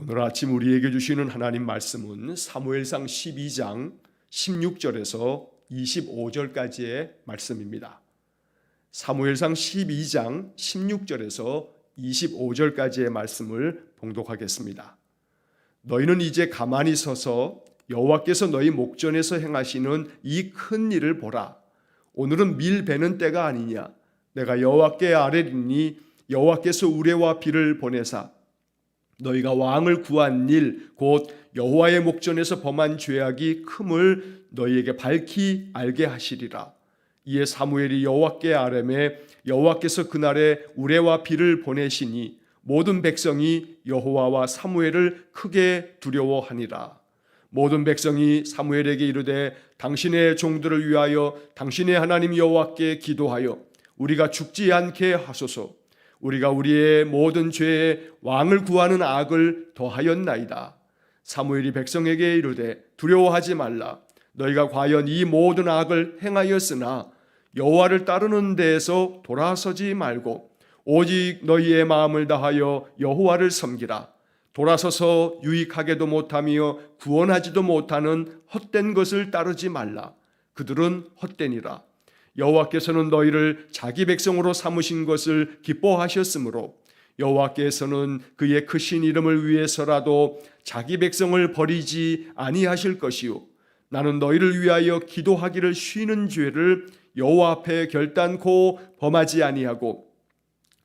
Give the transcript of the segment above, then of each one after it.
오늘 아침 우리에게 주시는 하나님 말씀은 사무엘상 12장 16절에서 25절까지의 말씀입니다. 사무엘상 12장 16절에서 25절까지의 말씀을 봉독하겠습니다. 너희는 이제 가만히 서서 여호와께서 너희 목전에서 행하시는 이 큰 일을 보라. 오늘은 밀 베는 때가 아니냐. 내가 여호와께 아뢰리니 여호와께서 우레와 비를 보내사 너희가 왕을 구한 일 곧 여호와의 목전에서 범한 죄악이 큼을 너희에게 밝히 알게 하시리라. 이에 사무엘이 여호와께 아뢰매 여호와께서 그날에 우레와 비를 보내시니 모든 백성이 여호와와 사무엘을 크게 두려워하니라. 모든 백성이 사무엘에게 이르되 당신의 종들을 위하여 당신의 하나님 여호와께 기도하여 우리가 죽지 않게 하소서. 우리가 우리의 모든 죄에 왕을 구하는 악을 더하였나이다. 사무엘이 백성에게 이르되 두려워하지 말라. 너희가 과연 이 모든 악을 행하였으나 여호와를 따르는 데에서 돌아서지 말고 오직 너희의 마음을 다하여 여호와를 섬기라. 돌아서서 유익하게도 못하며 구원하지도 못하는 헛된 것을 따르지 말라. 그들은 헛되니라. 여호와께서는 너희를 자기 백성으로 삼으신 것을 기뻐하셨으므로 여호와께서는 그의 크신 이름을 위해서라도 자기 백성을 버리지 아니하실 것이요 나는 너희를 위하여 기도하기를 쉬는 죄를 여호와 앞에 결단코 범하지 아니하고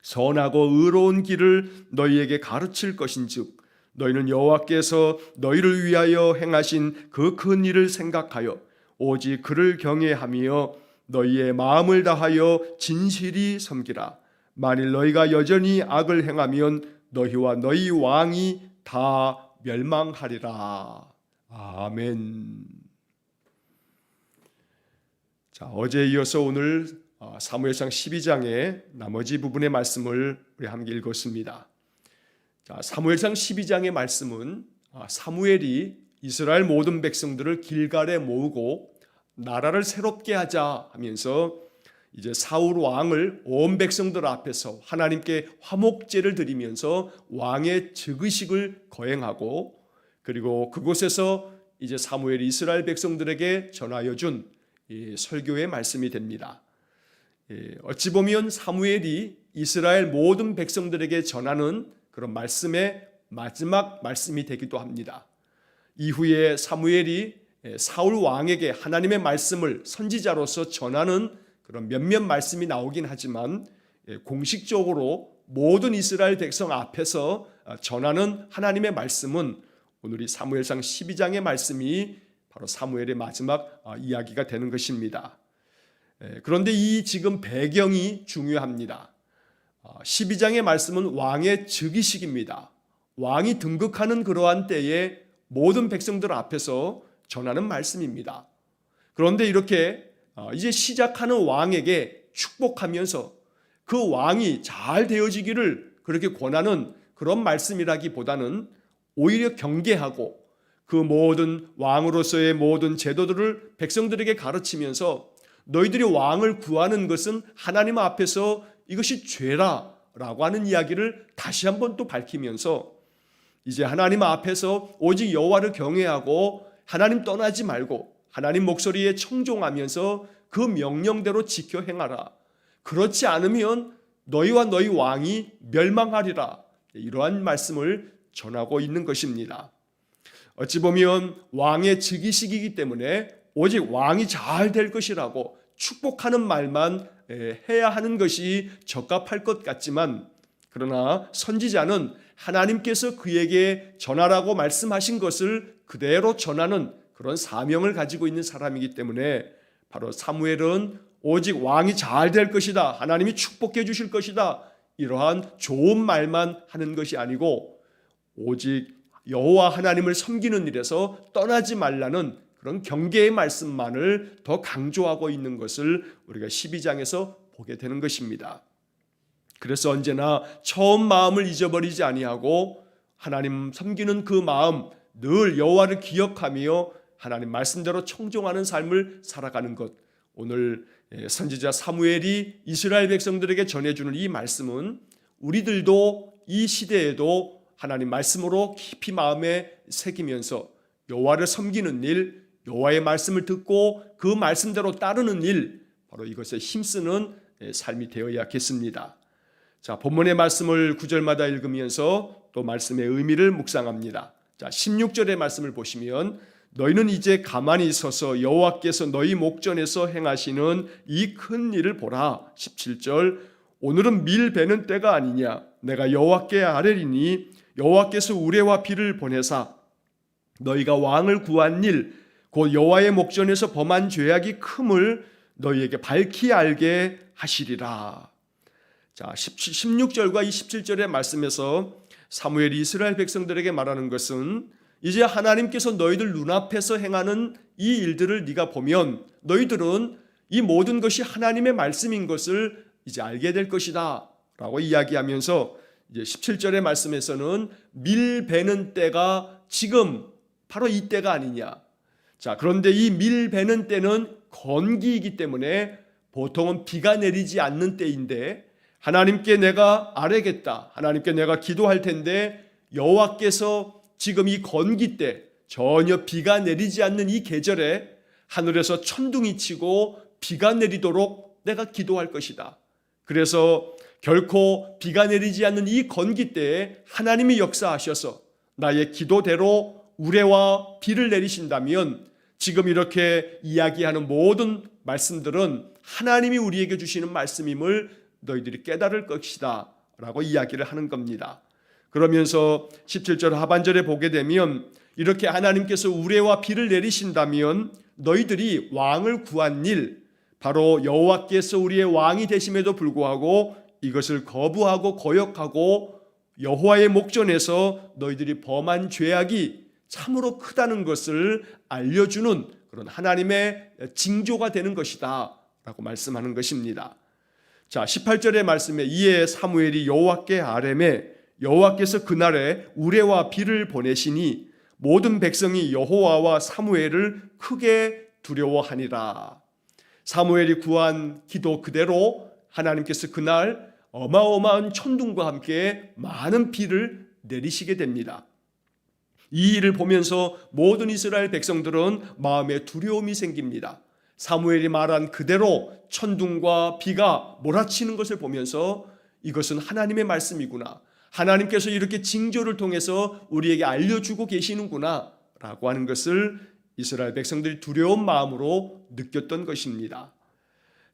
선하고 의로운 길을 너희에게 가르칠 것인즉 너희는 여호와께서 너희를 위하여 행하신 그 큰 일을 생각하여 오직 그를 경외하며 너희의 마음을 다하여 진실이 섬기라. 만일 너희가 여전히 악을 행하면 너희와 너희 왕이 다 멸망하리라. 아멘. 자, 어제에 이어서 오늘 사무엘상 12장의 나머지 부분의 말씀을 우리 함께 읽었습니다. 자, 사무엘상 12장의 말씀은 사무엘이 이스라엘 모든 백성들을 길갈에 모으고 나라를 새롭게 하자 하면서 이제 사울 왕을 온 백성들 앞에서 하나님께 화목제를 드리면서 왕의 즉위식을 거행하고 그리고 그곳에서 이제 사무엘이 이스라엘 백성들에게 전하여 준 이 설교의 말씀이 됩니다. 어찌 보면 사무엘이 이스라엘 모든 백성들에게 전하는 그런 말씀의 마지막 말씀이 되기도 합니다. 이후에 사무엘이 사울 왕에게 하나님의 말씀을 선지자로서 전하는 그런 몇몇 말씀이 나오긴 하지만 공식적으로 모든 이스라엘 백성 앞에서 전하는 하나님의 말씀은 오늘 이 사무엘상 12장의 말씀이 바로 사무엘의 마지막 이야기가 되는 것입니다. 그런데 이 지금 배경이 중요합니다. 12장의 말씀은 왕의 즉위식입니다. 왕이 등극하는 그러한 때에 모든 백성들 앞에서 전하는 말씀입니다. 그런데 이렇게 이제 시작하는 왕에게 축복하면서 그 왕이 잘 되어지기를 그렇게 권하는 그런 말씀이라기보다는 오히려 경계하고 그 모든 왕으로서의 모든 제도들을 백성들에게 가르치면서 너희들이 왕을 구하는 것은 하나님 앞에서 이것이 죄라라고 하는 이야기를 다시 한번 또 밝히면서 이제 하나님 앞에서 오직 여호와를 경외하고 하나님 떠나지 말고 하나님 목소리에 청종하면서 그 명령대로 지켜 행하라. 그렇지 않으면 너희와 너희 왕이 멸망하리라. 이러한 말씀을 전하고 있는 것입니다. 어찌 보면 왕의 즉위식이기 때문에 오직 왕이 잘 될 것이라고 축복하는 말만 해야 하는 것이 적합할 것 같지만 그러나 선지자는 하나님께서 그에게 전하라고 말씀하신 것을 그대로 전하는 그런 사명을 가지고 있는 사람이기 때문에 바로 사무엘은 오직 왕이 잘 될 것이다. 하나님이 축복해 주실 것이다. 이러한 좋은 말만 하는 것이 아니고 오직 여호와 하나님을 섬기는 일에서 떠나지 말라는 그런 경계의 말씀만을 더 강조하고 있는 것을 우리가 12장에서 보게 되는 것입니다. 그래서 언제나 처음 마음을 잊어버리지 아니하고 하나님 섬기는 그 마음 늘 여호와를 기억하며 하나님 말씀대로 청종하는 삶을 살아가는 것. 오늘 선지자 사무엘이 이스라엘 백성들에게 전해주는 이 말씀은 우리들도 이 시대에도 하나님 말씀으로 깊이 마음에 새기면서 여호와를 섬기는 일, 여호와의 말씀을 듣고 그 말씀대로 따르는 일, 바로 이것에 힘쓰는 삶이 되어야겠습니다. 자, 본문의 말씀을 구절마다 읽으면서 또 말씀의 의미를 묵상합니다. 자, 16절의 말씀을 보시면 너희는 이제 가만히 서서 여호와께서 너희 목전에서 행하시는 이 큰 일을 보라. 17절 오늘은 밀 베는 때가 아니냐. 내가 여호와께 아뢰리니 여호와께서 우레와 비를 보내사 너희가 왕을 구한 일 곧 여호와의 목전에서 범한 죄악이 큼을 너희에게 밝히 알게 하시리라. 자, 16절과 27절의 말씀에서 사무엘이 이스라엘 백성들에게 말하는 것은 이제 하나님께서 너희들 눈앞에서 행하는 이 일들을 네가 보면 너희들은 이 모든 것이 하나님의 말씀인 것을 이제 알게 될 것이다 라고 이야기하면서 이제 17절의 말씀에서는 밀 베는 때가 지금 바로 이 때가 아니냐. 자, 그런데 이 밀 베는 때는 건기이기 때문에 보통은 비가 내리지 않는 때인데 하나님께 내가 아뢰겠다. 하나님께 내가 기도할 텐데 여호와께서 지금 이 건기 때 전혀 비가 내리지 않는 이 계절에 하늘에서 천둥이 치고 비가 내리도록 내가 기도할 것이다. 그래서 결코 비가 내리지 않는 이 건기 때에 하나님이 역사하셔서 나의 기도대로 우레와 비를 내리신다면 지금 이렇게 이야기하는 모든 말씀들은 하나님이 우리에게 주시는 말씀임을 너희들이 깨달을 것이다 라고 이야기를 하는 겁니다. 그러면서 17절 하반절에 보게 되면 이렇게 하나님께서 우레와 비를 내리신다면 너희들이 왕을 구한 일, 바로 여호와께서 우리의 왕이 되심에도 불구하고 이것을 거부하고 거역하고 여호와의 목전에서 너희들이 범한 죄악이 참으로 크다는 것을 알려주는 그런 하나님의 징조가 되는 것이다 라고 말씀하는 것입니다. 자, 18절의 말씀에 이에 사무엘이 여호와께 아뢰매 여호와께서 그날에 우레와 비를 보내시니 모든 백성이 여호와와 사무엘을 크게 두려워하니라. 사무엘이 구한 기도 그대로 하나님께서 그날 어마어마한 천둥과 함께 많은 비를 내리시게 됩니다. 이 일을 보면서 모든 이스라엘 백성들은 마음에 두려움이 생깁니다. 사무엘이 말한 그대로 천둥과 비가 몰아치는 것을 보면서 이것은 하나님의 말씀이구나. 하나님께서 이렇게 징조를 통해서 우리에게 알려주고 계시는구나 라고 하는 것을 이스라엘 백성들이 두려운 마음으로 느꼈던 것입니다.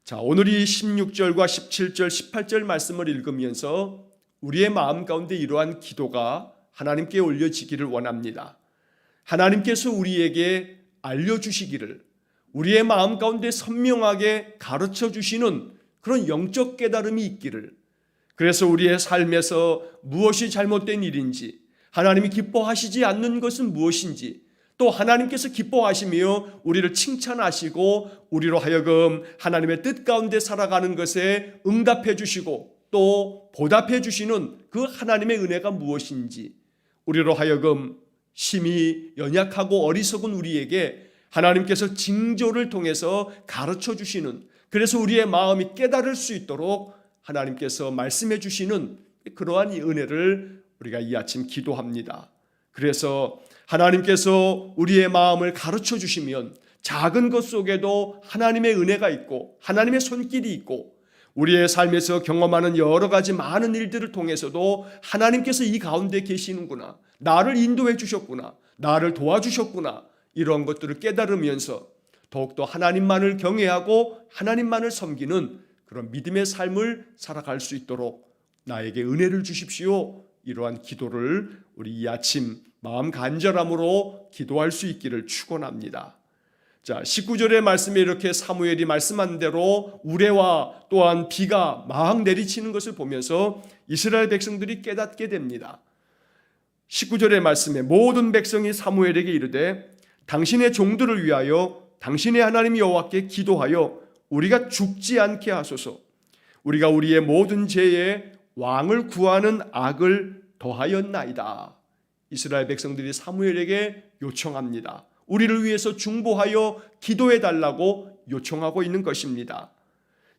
자, 오늘 이 16절과 17절, 18절 말씀을 읽으면서 우리의 마음 가운데 이러한 기도가 하나님께 올려지기를 원합니다. 하나님께서 우리에게 알려주시기를, 우리의 마음 가운데 선명하게 가르쳐 주시는 그런 영적 깨달음이 있기를, 그래서 우리의 삶에서 무엇이 잘못된 일인지, 하나님이 기뻐하시지 않는 것은 무엇인지, 또 하나님께서 기뻐하시며 우리를 칭찬하시고 우리로 하여금 하나님의 뜻 가운데 살아가는 것에 응답해 주시고 또 보답해 주시는 그 하나님의 은혜가 무엇인지, 우리로 하여금 심히 연약하고 어리석은 우리에게 하나님께서 징조를 통해서 가르쳐 주시는, 그래서 우리의 마음이 깨달을 수 있도록 하나님께서 말씀해 주시는 그러한 이 은혜를 우리가 이 아침 기도합니다. 그래서 하나님께서 우리의 마음을 가르쳐 주시면 작은 것 속에도 하나님의 은혜가 있고 하나님의 손길이 있고 우리의 삶에서 경험하는 여러 가지 많은 일들을 통해서도 하나님께서 이 가운데 계시는구나, 나를 인도해 주셨구나, 나를 도와주셨구나, 이런 것들을 깨달으면서 더욱더 하나님만을 경외하고 하나님만을 섬기는 그런 믿음의 삶을 살아갈 수 있도록 나에게 은혜를 주십시오. 이러한 기도를 우리 이 아침 마음 간절함으로 기도할 수 있기를 축원합니다. 자, 19절의 말씀에 이렇게 사무엘이 말씀한 대로 우레와 또한 비가 막 내리치는 것을 보면서 이스라엘 백성들이 깨닫게 됩니다. 19절의 말씀에 모든 백성이 사무엘에게 이르되 당신의 종들을 위하여 당신의 하나님 여호와께 기도하여 우리가 죽지 않게 하소서. 우리가 우리의 모든 죄에 왕을 구하는 악을 더하였나이다. 이스라엘 백성들이 사무엘에게 요청합니다. 우리를 위해서 중보하여 기도해 달라고 요청하고 있는 것입니다.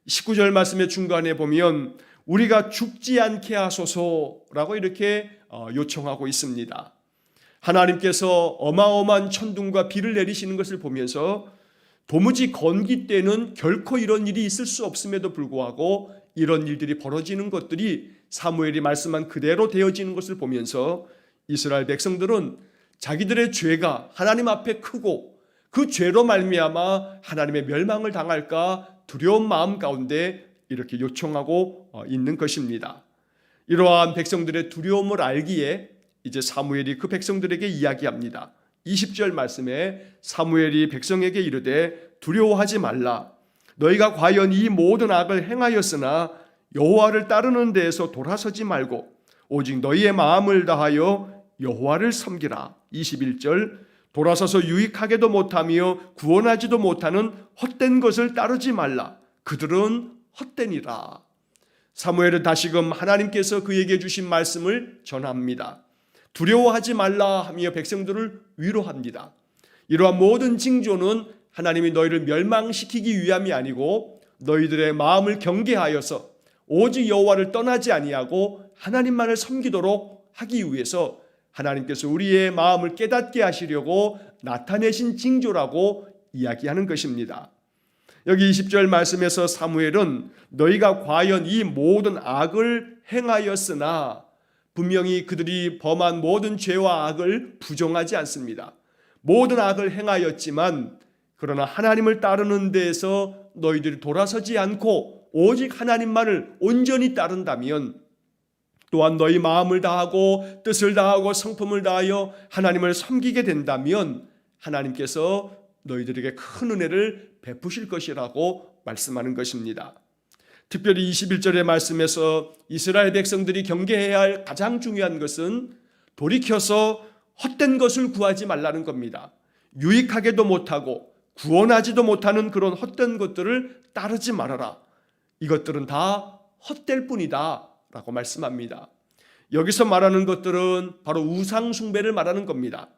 19절 말씀의 중간에 보면 우리가 죽지 않게 하소서라고 이렇게 요청하고 있습니다. 하나님께서 어마어마한 천둥과 비를 내리시는 것을 보면서 도무지 건기 때는 결코 이런 일이 있을 수 없음에도 불구하고 이런 일들이 벌어지는 것들이 사무엘이 말씀한 그대로 되어지는 것을 보면서 이스라엘 백성들은 자기들의 죄가 하나님 앞에 크고 그 죄로 말미암아 하나님의 멸망을 당할까 두려운 마음 가운데 이렇게 요청하고 있는 것입니다. 이러한 백성들의 두려움을 알기에 이제 사무엘이 그 백성들에게 이야기합니다. 20절 말씀에 사무엘이 백성에게 이르되 두려워하지 말라. 너희가 과연 이 모든 악을 행하였으나 여호와를 따르는 데에서 돌아서지 말고 오직 너희의 마음을 다하여 여호와를 섬기라. 21절 돌아서서 유익하게도 못하며 구원하지도 못하는 헛된 것을 따르지 말라. 그들은 헛되니라. 사무엘은 다시금 하나님께서 그에게 주신 말씀을 전합니다. 두려워하지 말라 하며 백성들을 위로합니다. 이러한 모든 징조는 하나님이 너희를 멸망시키기 위함이 아니고 너희들의 마음을 경계하여서 오직 여호와를 떠나지 아니하고 하나님만을 섬기도록 하기 위해서 하나님께서 우리의 마음을 깨닫게 하시려고 나타내신 징조라고 이야기하는 것입니다. 여기 20절 말씀에서 사무엘은 너희가 과연 이 모든 악을 행하였으나 분명히 그들이 범한 모든 죄와 악을 부정하지 않습니다. 모든 악을 행하였지만 그러나 하나님을 따르는 데에서 너희들이 돌아서지 않고 오직 하나님만을 온전히 따른다면 또한 너희 마음을 다하고 뜻을 다하고 성품을 다하여 하나님을 섬기게 된다면 하나님께서 너희들에게 큰 은혜를 베푸실 것이라고 말씀하는 것입니다. 특별히 21절의 말씀에서 이스라엘 백성들이 경계해야 할 가장 중요한 것은 돌이켜서 헛된 것을 구하지 말라는 겁니다. 유익하게도 못하고 구원하지도 못하는 그런 헛된 것들을 따르지 말아라. 이것들은 다 헛될 뿐이다 라고 말씀합니다. 여기서 말하는 것들은 바로 우상 숭배를 말하는 겁니다.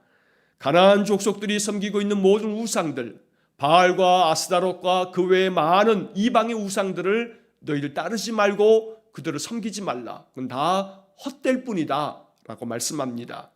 가나안 족속들이 섬기고 있는 모든 우상들, 바알과 아스다롯과 그 외에 많은 이방의 우상들을 너희들 따르지 말고 그들을 섬기지 말라. 그건 다 헛될 뿐이다 라고 말씀합니다.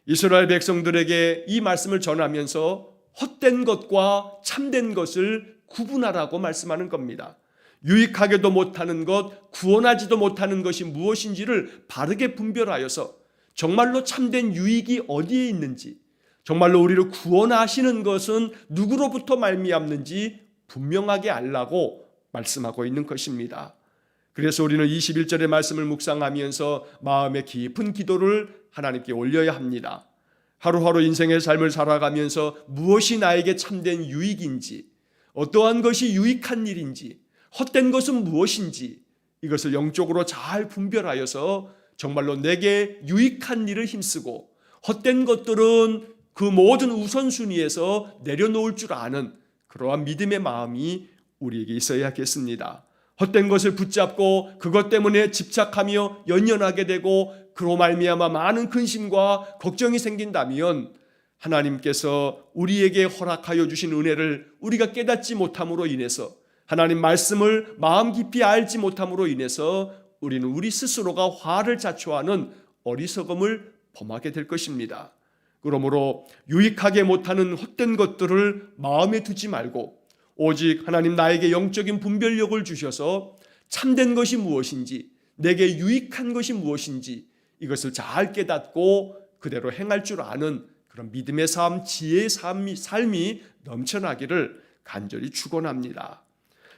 이스라엘 백성들에게 이 말씀을 전하면서 헛된 것과 참된 것을 구분하라고 말씀하는 겁니다. 유익하게도 못하는 것, 구원하지도 못하는 것이 무엇인지를 바르게 분별하여서 정말로 참된 유익이 어디에 있는지, 정말로 우리를 구원하시는 것은 누구로부터 말미암는지 분명하게 알라고 말씀하고 있는 것입니다. 그래서 우리는 21절의 말씀을 묵상하면서 마음의 깊은 기도를 하나님께 올려야 합니다. 하루하루 인생의 삶을 살아가면서 무엇이 나에게 참된 유익인지, 어떠한 것이 유익한 일인지, 헛된 것은 무엇인지 이것을 영적으로 잘 분별하여서 정말로 내게 유익한 일을 힘쓰고 헛된 것들은 그 모든 우선순위에서 내려놓을 줄 아는 그러한 믿음의 마음이 우리에게 있어야겠습니다. 헛된 것을 붙잡고 그것 때문에 집착하며 연연하게 되고 그로 말미암아 많은 근심과 걱정이 생긴다면 하나님께서 우리에게 허락하여 주신 은혜를 우리가 깨닫지 못함으로 인해서 하나님 말씀을 마음 깊이 알지 못함으로 인해서 우리는 우리 스스로가 화를 자초하는 어리석음을 범하게 될 것입니다. 그러므로 유익하게 못하는 헛된 것들을 마음에 두지 말고 오직 하나님 나에게 영적인 분별력을 주셔서 참된 것이 무엇인지, 내게 유익한 것이 무엇인지 이것을 잘 깨닫고 그대로 행할 줄 아는 그런 믿음의 삶, 지혜의 삶이 넘쳐나기를 간절히 축원합니다.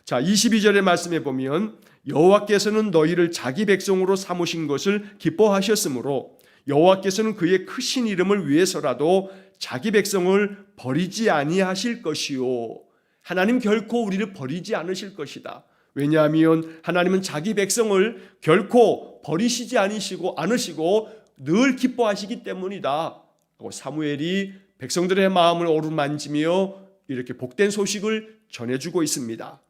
자, 22절의 말씀에 보면 여호와께서는 너희를 자기 백성으로 삼으신 것을 기뻐하셨으므로 여호와께서는 그의 크신 이름을 위해서라도 자기 백성을 버리지 아니하실 것이요. 하나님 결코 우리를 버리지 않으실 것이다. 왜냐하면 하나님은 자기 백성을 결코 버리시지 않으시고 늘 기뻐하시기 때문이다. 사무엘이 백성들의 마음을 어루만지며 이렇게 복된 소식을 전해주고 있습니다.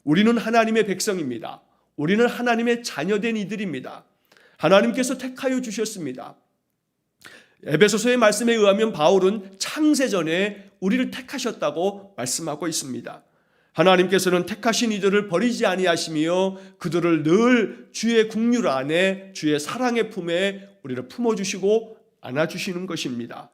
우리는 하나님의 백성입니다. 우리는 하나님의 자녀된 이들입니다. 하나님께서 택하여 주셨습니다. 에베소서의 말씀에 의하면 바울은 창세 전에 우리를 택하셨다고 말씀하고 있습니다. 하나님께서는 택하신 이들을 버리지 아니하시며 그들을 늘 주의 긍휼 안에 주의 사랑의 품에 우리를 품어주시고 안아주시는 것입니다.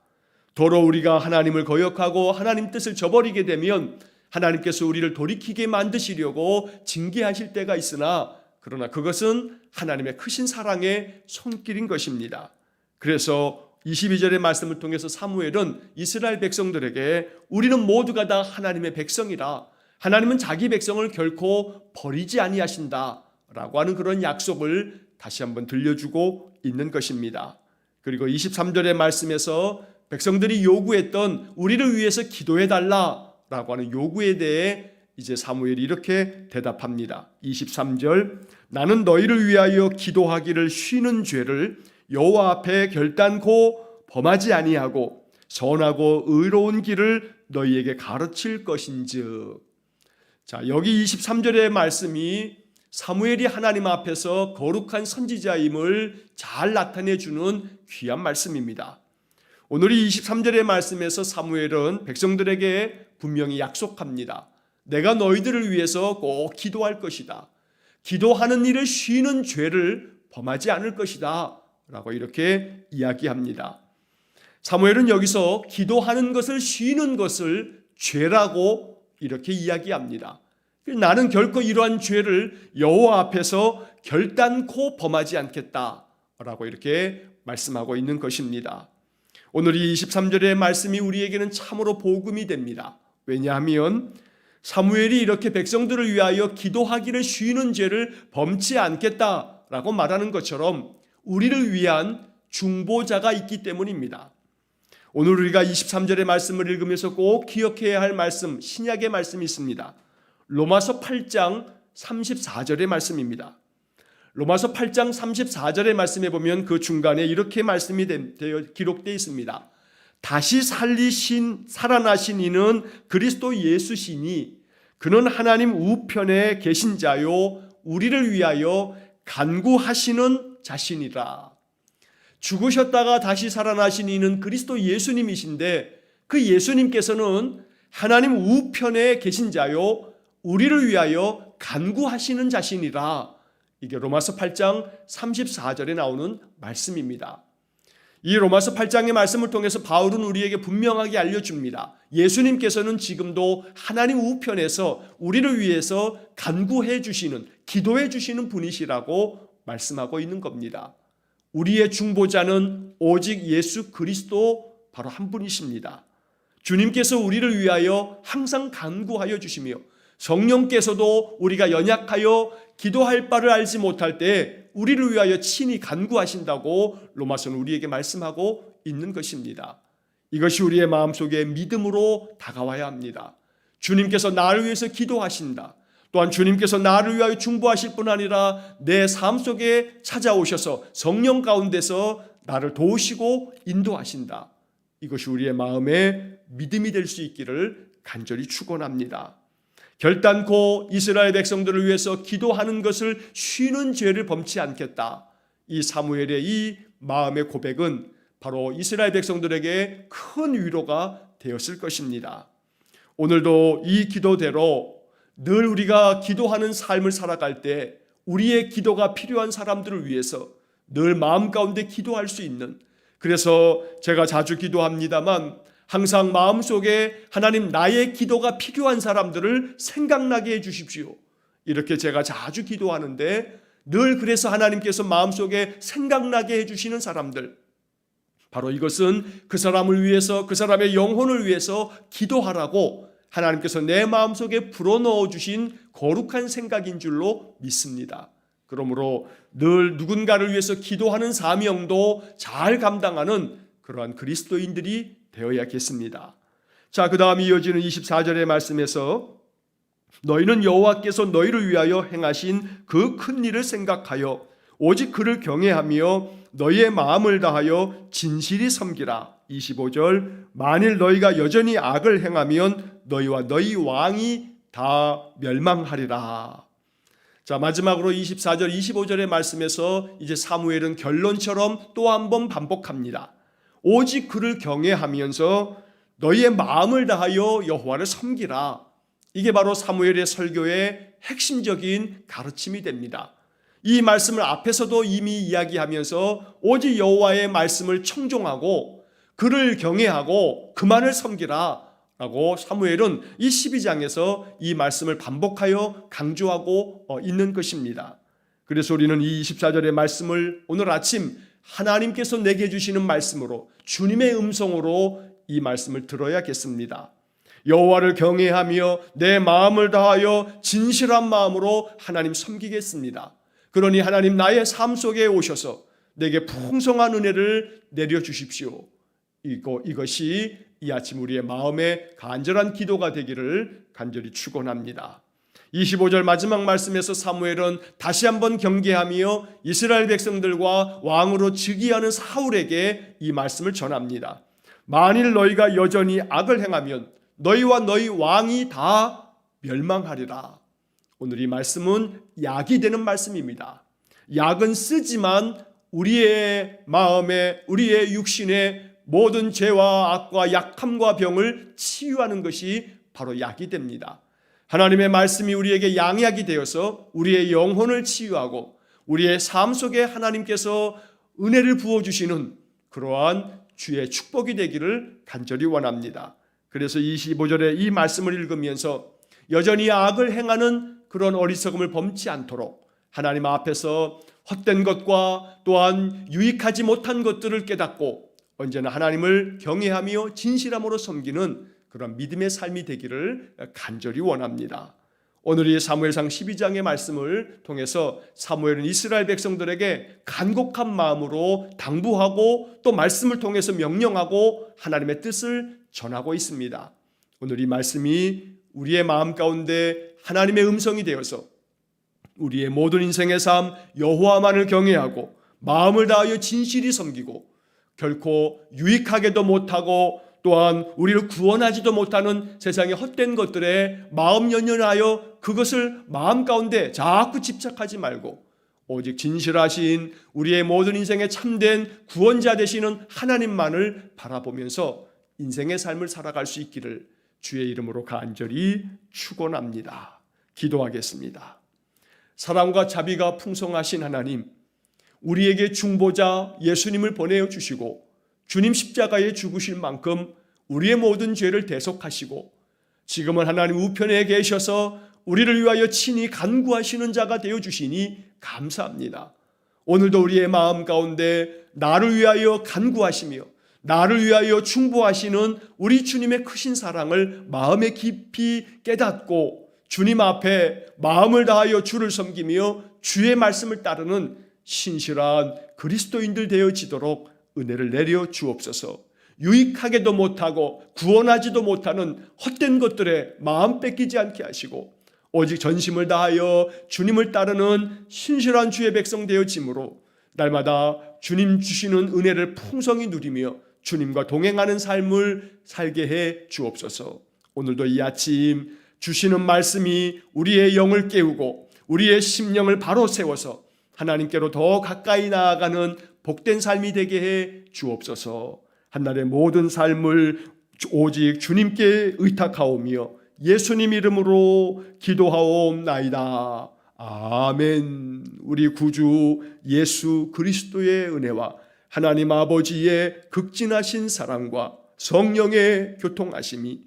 도로 우리가 하나님을 거역하고 하나님 뜻을 저버리게 되면 하나님께서 우리를 돌이키게 만드시려고 징계하실 때가 있으나 그러나 그것은 하나님의 크신 사랑의 손길인 것입니다. 그래서 22절의 말씀을 통해서 사무엘은 이스라엘 백성들에게 우리는 모두가 다 하나님의 백성이라 하나님은 자기 백성을 결코 버리지 아니하신다 라고 하는 그런 약속을 다시 한번 들려주고 있는 것입니다. 그리고 23절의 말씀에서 백성들이 요구했던 우리를 위해서 기도해달라 라고 하는 요구에 대해 이제 사무엘이 이렇게 대답합니다. 23절 나는 너희를 위하여 기도하기를 쉬는 죄를 여호와 앞에 결단코 범하지 아니하고 선하고 의로운 길을 너희에게 가르칠 것인즉. 자, 여기 23절의 말씀이 사무엘이 하나님 앞에서 거룩한 선지자임을 잘 나타내 주는 귀한 말씀입니다. 오늘 이 23절의 말씀에서 사무엘은 백성들에게 분명히 약속합니다. 내가 너희들을 위해서 꼭 기도할 것이다. 기도하는 일을 쉬는 죄를 범하지 않을 것이다 라고 이렇게 이야기합니다. 사무엘은 여기서 기도하는 것을 쉬는 것을 죄라고 이렇게 이야기합니다. 나는 결코 이러한 죄를 여호와 앞에서 결단코 범하지 않겠다라고 이렇게 말씀하고 있는 것입니다. 오늘 이 23절의 말씀이 우리에게는 참으로 복음이 됩니다. 왜냐하면 사무엘이 이렇게 백성들을 위하여 기도하기를 쉬는 죄를 범치 않겠다라고 말하는 것처럼 우리를 위한 중보자가 있기 때문입니다. 오늘 우리가 23절의 말씀을 읽으면서 꼭 기억해야 할 말씀, 신약의 말씀이 있습니다. 로마서 8장 34절의 말씀입니다. 로마서 8장 34절의 말씀에 보면 그 중간에 이렇게 말씀이 기록되어 있습니다. 다시 살아나신 이는 그리스도 예수시니 그는 하나님 우편에 계신 자요 우리를 위하여 간구하시는 자신이라. 죽으셨다가 다시 살아나신 이는 그리스도 예수님이신데 그 예수님께서는 하나님 우편에 계신 자요 우리를 위하여 간구하시는 자신이라. 이게 로마서 8장 34절에 나오는 말씀입니다. 이 로마서 8장의 말씀을 통해서 바울은 우리에게 분명하게 알려줍니다. 예수님께서는 지금도 하나님 우편에서 우리를 위해서 간구해 주시는, 기도해 주시는 분이시라고 말씀하고 있는 겁니다. 우리의 중보자는 오직 예수 그리스도 바로 한 분이십니다. 주님께서 우리를 위하여 항상 간구하여 주시며 성령께서도 우리가 연약하여 기도할 바를 알지 못할 때 우리를 위하여 친히 간구하신다고 로마서는 우리에게 말씀하고 있는 것입니다. 이것이 우리의 마음속에 믿음으로 다가와야 합니다. 주님께서 나를 위해서 기도하신다. 또한 주님께서 나를 위하여 중보하실 뿐 아니라 내 삶 속에 찾아오셔서 성령 가운데서 나를 도우시고 인도하신다. 이것이 우리의 마음의 믿음이 될 수 있기를 간절히 축원합니다. 결단코 이스라엘 백성들을 위해서 기도하는 것을 쉬는 죄를 범치 않겠다. 이 사무엘의 이 마음의 고백은 바로 이스라엘 백성들에게 큰 위로가 되었을 것입니다. 오늘도 이 기도대로 늘 우리가 기도하는 삶을 살아갈 때 우리의 기도가 필요한 사람들을 위해서 늘 마음 가운데 기도할 수 있는, 그래서 제가 자주 기도합니다만 항상 마음속에 하나님 나의 기도가 필요한 사람들을 생각나게 해주십시오. 이렇게 제가 자주 기도하는데 늘 그래서 하나님께서 마음속에 생각나게 해주시는 사람들, 바로 이것은 그 사람을 위해서, 그 사람의 영혼을 위해서 기도하라고 하나님께서 내 마음속에 불어넣어 주신 거룩한 생각인 줄로 믿습니다. 그러므로 늘 누군가를 위해서 기도하는 사명도 잘 감당하는 그러한 그리스도인들이 되어야겠습니다. 자, 그 다음 이어지는 24절의 말씀에서 너희는 여호와께서 너희를 위하여 행하신 그 큰 일을 생각하여 오직 그를 경외하며 너희의 마음을 다하여 진실이 섬기라. 25절 만일 너희가 여전히 악을 행하면 너희와 너희 왕이 다 멸망하리라. 자, 마지막으로 24절 25절의 말씀에서 이제 사무엘은 결론처럼 또 한 번 반복합니다. 오직 그를 경외하면서 너희의 마음을 다하여 여호와를 섬기라. 이게 바로 사무엘의 설교의 핵심적인 가르침이 됩니다. 이 말씀을 앞에서도 이미 이야기하면서 오직 여호와의 말씀을 청종하고 그를 경외하고 그만을 섬기라 라고 사무엘은 이 12장에서 이 말씀을 반복하여 강조하고 있는 것입니다. 그래서 우리는 이 24절의 말씀을 오늘 아침 하나님께서 내게 주시는 말씀으로 주님의 음성으로 이 말씀을 들어야겠습니다. 여호와를 경외하며 내 마음을 다하여 진실한 마음으로 하나님 섬기겠습니다. 그러니 하나님 나의 삶 속에 오셔서 내게 풍성한 은혜를 내려주십시오. 이것이 이 아침 우리의 마음의 간절한 기도가 되기를 간절히 축원합니다. 25절 마지막 말씀에서 사무엘은 다시 한번 경계하며 이스라엘 백성들과 왕으로 즉위하는 사울에게 이 말씀을 전합니다. 만일 너희가 여전히 악을 행하면 너희와 너희 왕이 다 멸망하리라. 오늘 이 말씀은 약이 되는 말씀입니다. 약은 쓰지만 우리의 마음에 우리의 육신에 모든 죄와 악과 약함과 병을 치유하는 것이 바로 약이 됩니다. 하나님의 말씀이 우리에게 양약이 되어서 우리의 영혼을 치유하고 우리의 삶 속에 하나님께서 은혜를 부어주시는 그러한 주의 축복이 되기를 간절히 원합니다. 그래서 25절에 이 말씀을 읽으면서 여전히 악을 행하는 그런 어리석음을 범치 않도록 하나님 앞에서 헛된 것과 또한 유익하지 못한 것들을 깨닫고 언제나 하나님을 경외하며 진실함으로 섬기는 그런 믿음의 삶이 되기를 간절히 원합니다. 오늘 이 사무엘상 12장의 말씀을 통해서 사무엘은 이스라엘 백성들에게 간곡한 마음으로 당부하고 또 말씀을 통해서 명령하고 하나님의 뜻을 전하고 있습니다. 오늘 이 말씀이 우리의 마음 가운데 하나님의 음성이 되어서 우리의 모든 인생의 삶 여호와만을 경외하고 마음을 다하여 진실히 섬기고 결코 유익하게도 못하고 또한 우리를 구원하지도 못하는 세상의 헛된 것들에 마음 연연하여 그것을 마음 가운데 자꾸 집착하지 말고 오직 진실하신 우리의 모든 인생의 참된 구원자 되시는 하나님만을 바라보면서 인생의 삶을 살아갈 수 있기를 주의 이름으로 간절히 축원합니다. 기도하겠습니다. 사랑과 자비가 풍성하신 하나님, 우리에게 중보자 예수님을 보내주시고 주님 십자가에 죽으실 만큼 우리의 모든 죄를 대속하시고 지금은 하나님 우편에 계셔서 우리를 위하여 친히 간구하시는 자가 되어주시니 감사합니다. 오늘도 우리의 마음 가운데 나를 위하여 간구하시며 나를 위하여 중보하시는 우리 주님의 크신 사랑을 마음에 깊이 깨닫고 주님 앞에 마음을 다하여 주를 섬기며 주의 말씀을 따르는 신실한 그리스도인들 되어지도록 은혜를 내려 주옵소서. 유익하게도 못하고 구원하지도 못하는 헛된 것들에 마음 뺏기지 않게 하시고 오직 전심을 다하여 주님을 따르는 신실한 주의 백성 되어짐으로 날마다 주님 주시는 은혜를 풍성히 누리며 주님과 동행하는 삶을 살게 해 주옵소서. 오늘도 이 아침 주시는 말씀이 우리의 영을 깨우고 우리의 심령을 바로 세워서 하나님께로 더 가까이 나아가는 복된 삶이 되게 해 주옵소서. 한날의 모든 삶을 오직 주님께 의탁하오며 예수님 이름으로 기도하옵나이다. 아멘. 우리 구주 예수 그리스도의 은혜와 하나님 아버지의 극진하신 사랑과 성령의 교통하심이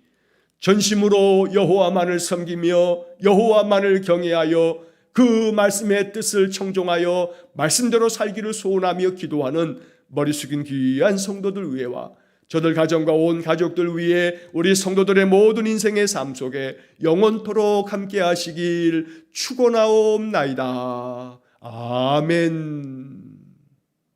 전심으로 여호와만을 섬기며 여호와만을 경외하여 그 말씀의 뜻을 청종하여 말씀대로 살기를 소원하며 기도하는 머리 숙인 귀한 성도들 위에와 저들 가정과 온 가족들 위해 우리 성도들의 모든 인생의 삶 속에 영원토록 함께 하시길 축원하옵나이다. 아멘.